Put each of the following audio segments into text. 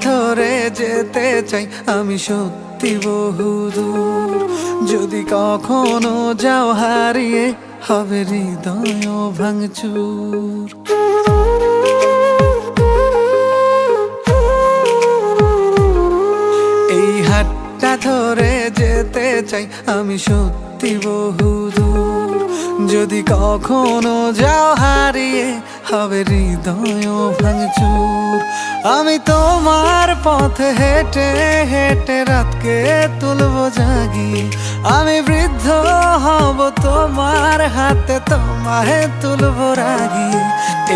ধরে যেতে চাই আমি সত্যি বহুদূর। যদি কখনো যাও হারিয়ে হবে হৃদয় ভাঙচুর। এই হাতটা ধরে যেতে চাই আমি সত্যি বহুদূর। যদি কখনো যাও হারিয়ে হবে হৃদয় ভাঙচুর। আমি তোমার পথে হেঁটে হেঁটে রাতকে তুলবো জাগিয়ে। আমি বৃদ্ধ হব তোমার হাতে তোমায় তুলবো রাগিয়ে।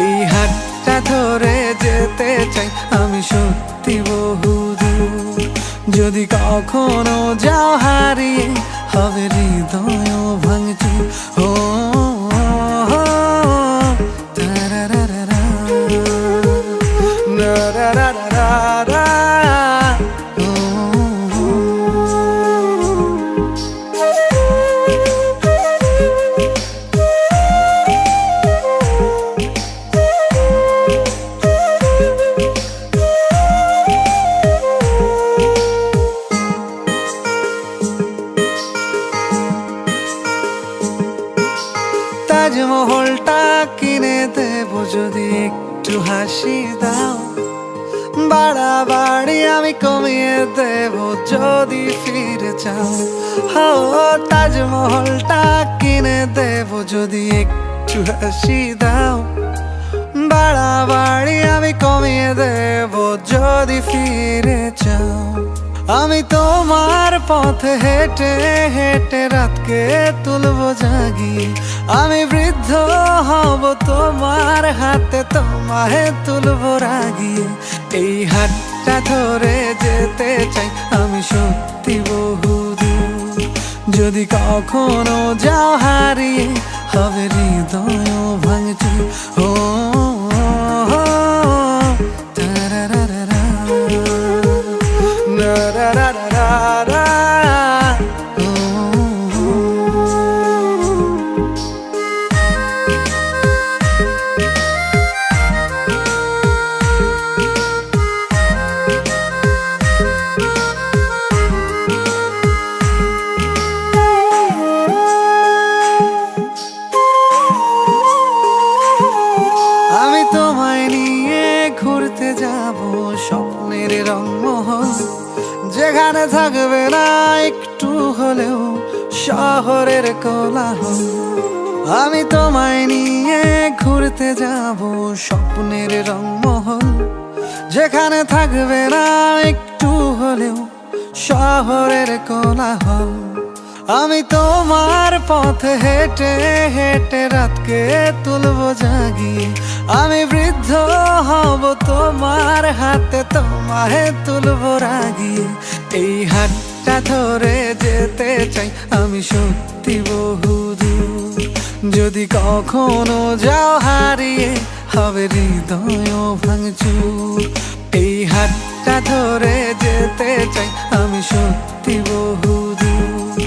এই হাতটা ধরে যেতে চাই আমি সত্যি বহুদূর। যদি কখনো যাও হারিয়ে হবে হৃদয় ভাঙচুর। ও তাজমহলটা কিনে দেব যদি একটু হাসি দাও। বাড়াবাড়ি আমি কমিয়ে দেব যদি ফিরে চাও। তাজমহলটা কিনে দেব যদি একটু হাসি দাও। বাড়াবাড়ি আমি কমিয়ে দেব যদি ফিরে চাও। আমি তোমার পথে হেঁটে হেঁটে রাতকে তুলবো জাগিয়ে। আমি বৃদ্ধ হব তোমার হাতে তোমায় তুলবো রাগিয়ে। এই হাতটা ধরে যেতে চাই আমি সত্যি বহুদূর। যদি কখনো যাও হারিয়ে হবে হৃদয় ভাঙচুর। ও আমি তোমায় নিয়ে ঘুরতে যাব স্বপ্নের রংমহল। যেখানে থাকবে না একটু হলেও শহরের কোলাহল। আমি তোমায় নিয়ে ঘুরতে যাব স্বপ্নের রংমহল। যেখানে থাকবে না একটু হলেও শহরের কোলাহল। আমি তোমার পথে হেঁটে হেঁটে রাতকে তুলবো জাগিয়ে। আমি বৃদ্ধ হব তোমার হাতে তোমায় তুলবো রাগিয়ে। এই হাতটা ধরে যেতে চাই আমি সত্যি বহুদূর। যদি কখনো যাও হারিয়ে হবে হৃদয় ভাঙচুর। এই হাতটা ধরে যেতে চাই আমি সত্যি বহুদূর।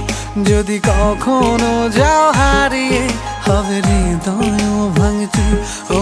যদি কখনো যাও হারিয়ে হবে হৃদয় ভাঙচুর। ও